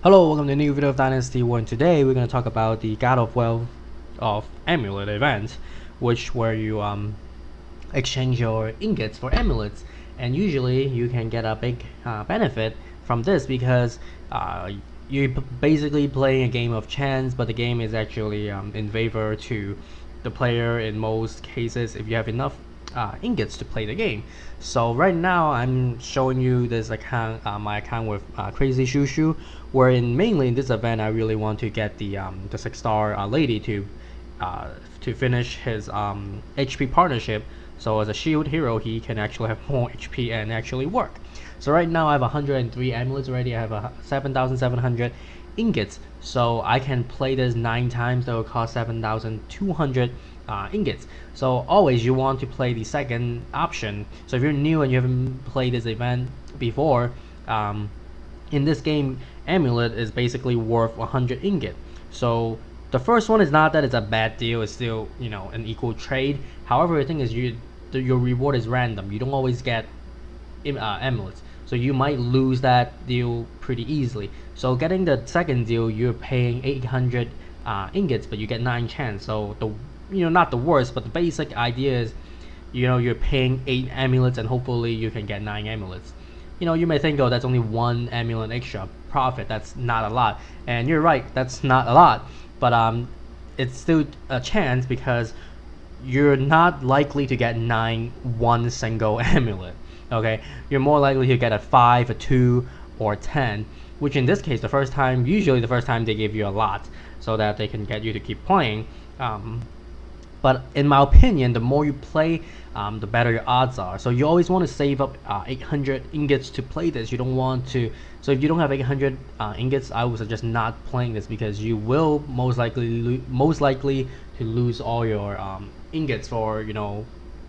Hello, welcome to a new video of Dynasty 1. Today we're going to talk about the God of Wealth of Amulet event, which where you exchange your ingots for amulets, and usually you can get a big benefit from this because you're basically playing a game of chance, but the game is actually in favor to the player in most cases if you have enough ingots to play the game. So right now I'm showing you this account, my account with Crazy Shushu, wherein mainly in this event I really want to get the 6-star lady to finish his HP partnership. So as a shield hero, he can actually have more HP and actually work. So right now I have 103 amulets already. I have 7,700 ingots. So I can play this 9 times. That will cost 7,200 ingots. So always you want to play the second option. So if you're new and you haven't played this event before, in this game, Amulet is basically worth 100 ingot. So the first one is not that it's a bad deal. It's still, you know, an equal trade. However, the thing is, your reward is random. You don't always get amulets, so you might lose that deal pretty easily. So getting the second deal, you're paying 800 ingots, but you get 9 chance. So not the worst, but the basic idea is, you're paying 8 amulets and hopefully you can get 9 amulets. You may think, oh, that's only 1 amulet extra profit. That's not a lot, and you're right. That's not a lot, but it's still a chance because you're not likely to get 9 one single amulet. Okay, you're more likely to get a 5, a 2, or 10, which in this case, usually the first time they give you a lot so that they can get you to keep playing. But in my opinion, the more you play, the better your odds are. So you always want to save up 800 ingots to play this. You don't want to. So if you don't have 800 ingots, I would suggest not playing this because you will most likely to lose all your ingots for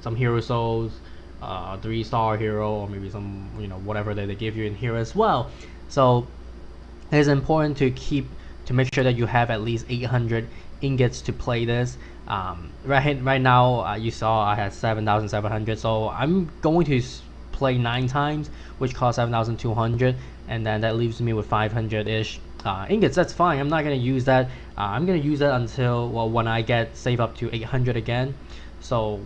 some hero souls, 3-star hero, or maybe some whatever that they give you in here as well. So it is important to make sure that you have at least 800 ingots to play this. Right now, you saw I had 7,700, so I'm going to play 9 times, which costs 7,200, and then that leaves me with 500-ish ingots. That's fine. I'm not gonna use that. I'm gonna use that until when I save up to 800 again. So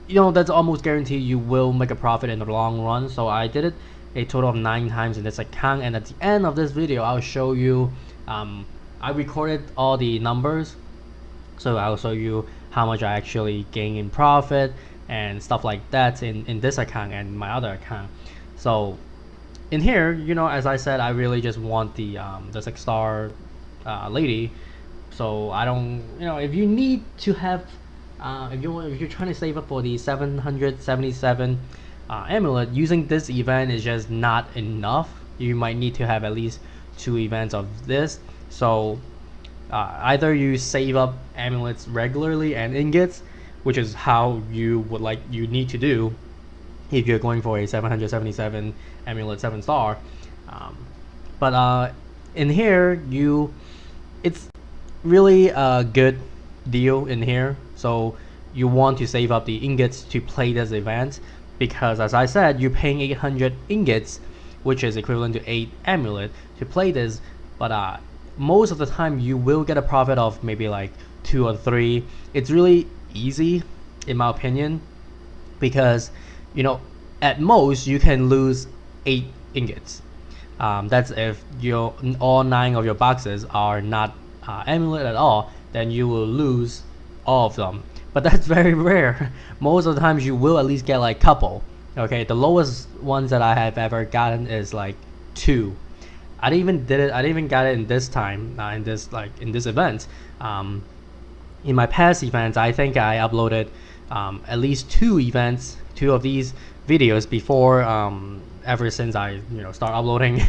that's almost guaranteed you will make a profit in the long run. So I did it a total of 9 times in this account, and at the end of this video I'll show you, I recorded all the numbers, so I'll show you how much I actually gain in profit and stuff like that in this account and my other account. So in here, as I said, I really just want the 6-star lady. So I don't, if you need to have, if you're trying to save up for the 777 amulet, using this event is just not enough. You might need to have at least 2 events of this. So either you save up amulets regularly and ingots, which is how you need to do if you're going for a 777 amulet 7-star. But in here, it's really a good deal in here. So you want to save up the ingots to play this event because, as I said, you're paying 800 ingots, which is equivalent to 8 amulet to play this. But most of the time you will get a profit of maybe like 2 or 3. It's really easy in my opinion because at most you can lose 8 ingots. That's if all 9 of your boxes are not amulet at all, then you will lose all of them. But that's very rare. Most of the times you will at least get like couple. Okay, the lowest ones that I have ever gotten is like 2. I didn't even got it in this time, in this event. In my past events, I think I uploaded at least 2 of these videos before. Ever since I start uploading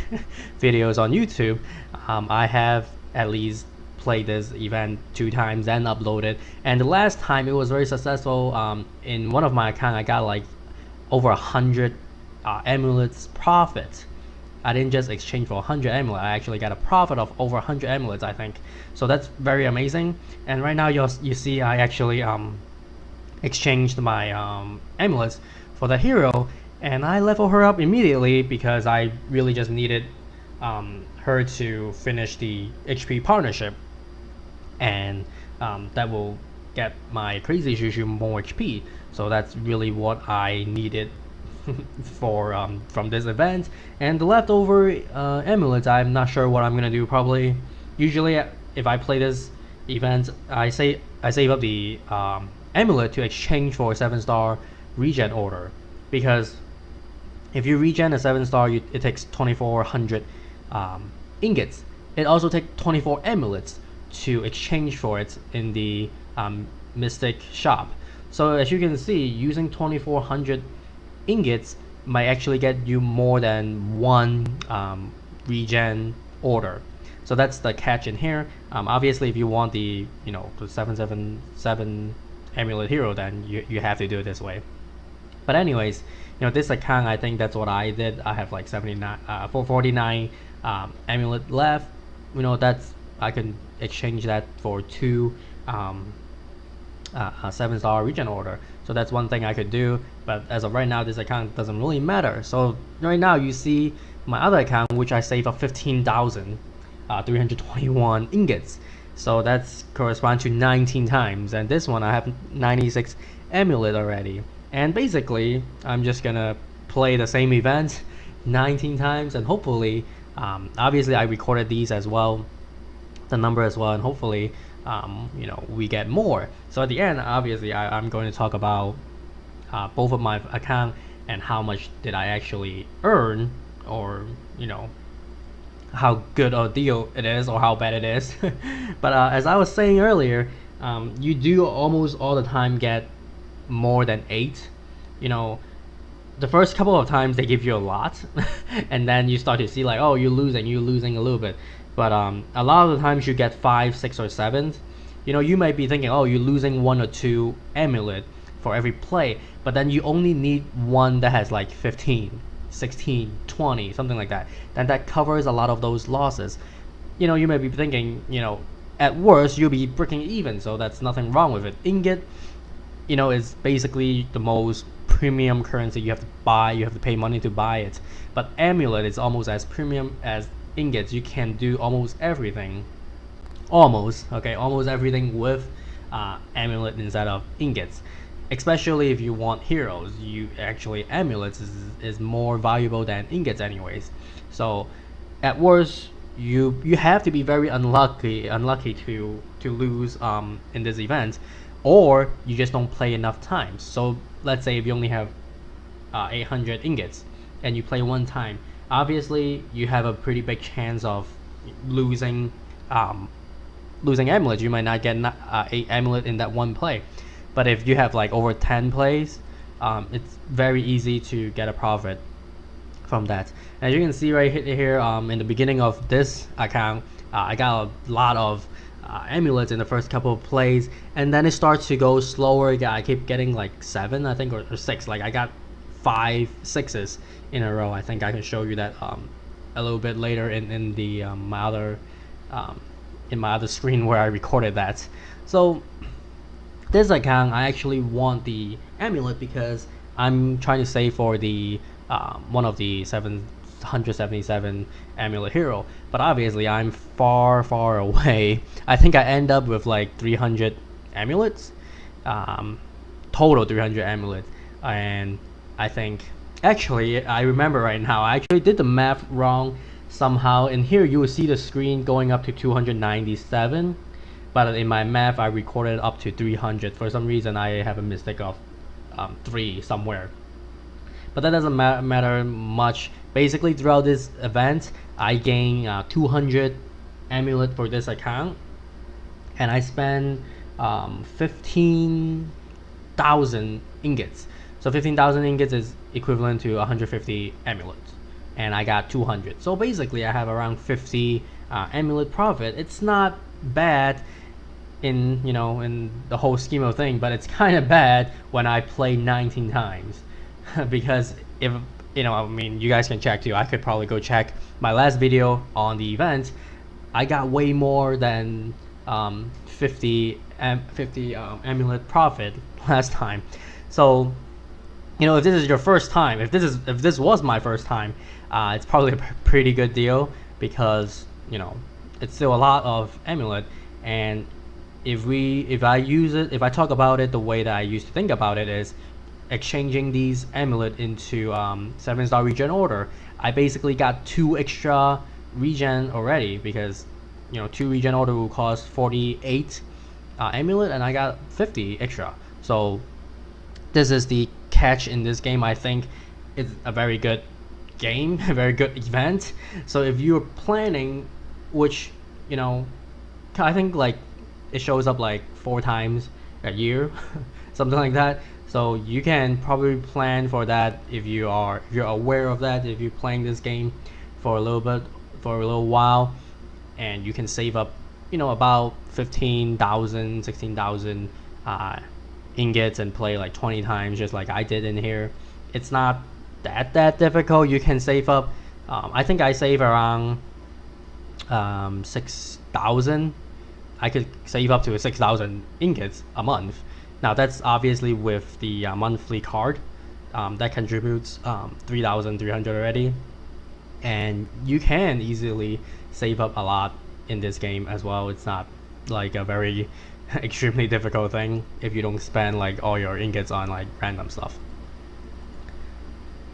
videos on YouTube, I have at least played this event 2 times and uploaded. And the last time it was very successful. In one of my accounts, I got like over 100 amulets profit. I didn't just exchange for 100 amulets. I actually got a profit of over 100 amulets, I think. So that's very amazing. And right now you see I actually exchanged my amulets for the hero, and I level her up immediately because I really just needed her to finish the HP partnership, and that will get my crazy Shushu more HP. So that's really what I needed for from this event. And the leftover amulets, I'm not sure what I'm gonna do. Probably, usually if I play this event, I save up the amulet to exchange for a 7-star regen order, because if you regen a 7-star, it takes 2400 ingots. It also takes 24 amulets to exchange for it in the Mystic shop. So as you can see, using 2400 ingots might actually get you more than one regen order. So that's the catch in here. Obviously, if you want the the 777 amulet hero, then you have to do it this way. But anyways, this account, I think that's what I did. I have like 449 amulet left. That's, I can exchange that for 2 7-star regen order. So that's one thing I could do. But as of right now, this account doesn't really matter. So right now you see my other account, which I saved up 15,321 ingots. So that's correspond to 19 times. And this one I have 96 amulet already. And basically, I'm just gonna play the same event 19 times, and hopefully, obviously I recorded these as well, the number as well, and hopefully, we get more. So at the end, obviously, I'm going to talk about both of my account and how much did I actually earn, or how good a deal it is or how bad it is. But as I was saying earlier, you do almost all the time get more than 8. The first couple of times they give you a lot and then you start to see like, oh, you're losing a little bit. But a lot of the times you get 5, 6, or 7. You might be thinking, oh, you're losing 1 or 2 amulet for every play, but then you only need one that has like 15, 16, 20, something like that. Then that covers a lot of those losses. You may be thinking, at worst you'll be breaking even, so that's nothing wrong with it. Ingot, is basically the most premium currency you have to buy. You have to pay money to buy it. But amulet is almost as premium as ingots. You can do almost everything. Almost everything with amulet instead of ingots. Especially if you want heroes, amulets is more valuable than ingots anyways. So at worst, you have to be very unlucky to lose in this event, or you just don't play enough times. So let's say if you only have 800 ingots and you play one time, obviously you have a pretty big chance of losing amulets. You might not get 8 amulet in that one play. But if you have like over 10 plays, it's very easy to get a profit from that. As you can see right here, in the beginning of this account, I got a lot of amulets in the first couple of plays, and then it starts to go slower. I keep getting like 7, I think, or 6. Like I got 5 6s in a row. I think I can show you that a little bit later in the my other screen where I recorded that. So this account, I actually want the amulet because I'm trying to save for the one of the 777 amulet hero, but obviously I'm far away. I think I end up with like 300 amulets, total 300 amulets. And I think, actually, I remember right now, I actually did the math wrong somehow. In here you will see the screen going up to 297, but in my math I recorded up to 300. For some reason I have a mistake of 3 somewhere, but that doesn't matter much. Basically, throughout this event I gain 200 amulet for this account, and I spend 15,000 ingots. So 15,000 ingots is equivalent to 150 amulets, and I got 200. So basically I have around 50 amulet profit. It's not bad in in the whole scheme of thing, but it's kind of bad when I play 19 times because if I mean, you guys can check too. I could probably go check my last video on the event. I got way more than 50 amulet profit last time. So if this is your first time, if this was my first time, it's probably a pretty good deal. because it's still a lot of amulet. And if I talk about it the way that I used to think about it, is exchanging these amulet into 7-star regen order. I basically got 2 extra regen already, because 2 regen order will cost 48 amulet, and I got 50 extra. So this is the catch in this game. I think it's a very good game, a very good event. So if you're planning, which I think like it shows up like 4 times a year something like that, so you can probably plan for that if you're aware of that, if you're playing this game for a little while, and you can save up about 15,000 16,000 ingots and play like 20 times, just like I did in here. It's not that difficult. You can save up I think I save around 6,000. I could save up to 6,000 ingots a month. Now that's obviously with the monthly card that contributes 3,300 already, and you can easily save up a lot in this game as well. It's not like a very extremely difficult thing if you don't spend like all your ingots on like random stuff.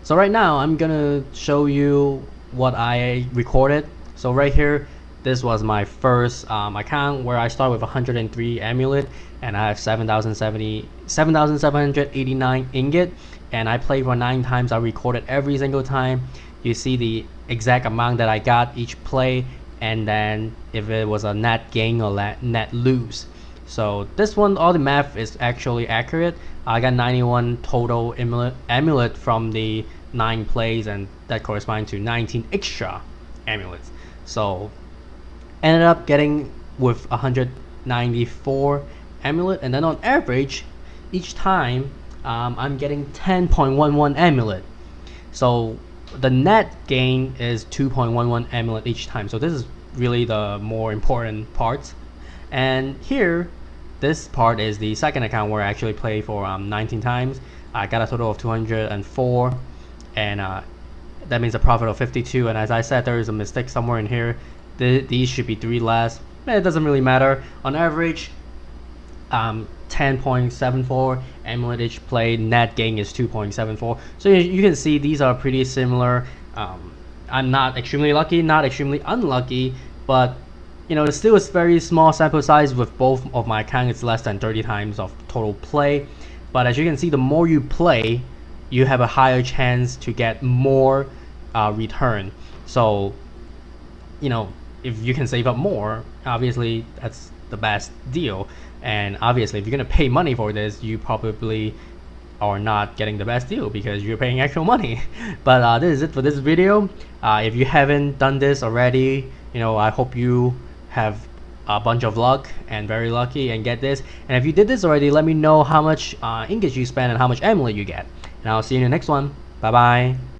So right now I'm gonna show you what I recorded. So right here, this was my first account, where I start with 103 amulet, and I have 7,789 ingot, and I played for 9 times. I recorded every single time. You see the exact amount that I got each play, and then if it was a net gain or net lose. So this one, all the math is actually accurate. I got 91 total amulet from the 9 plays, and that corresponds to 19 extra amulets. So ended up getting with 194 amulet, and then on average each time I'm getting 10.11 amulet. So the net gain is 2.11 amulet each time. So this is really the more important part. And here, this part is the second account where I actually play for 19 times. I got a total of 204, and that means a profit of 52. And as I said, there is a mistake somewhere in here. These should be 3 less. It doesn't really matter. On average, 10.74 amulet each play. Net gain is 2.74. So you can see these are pretty similar. I'm not extremely lucky, not extremely unlucky, but it's still a very small sample size with both of my accounts. It's less than 30 times of total play. But as you can see, the more you play, you have a higher chance to get more return. So if you can save up more, obviously that's the best deal. And obviously if you're gonna pay money for this, you probably are not getting the best deal because you're paying actual money. But this is it for this video. If you haven't done this already, I hope you have a bunch of luck and very lucky and get this. And if you did this already, let me know how much ingots you spend and how much amulet you get. And I'll see you in the next one. Bye bye.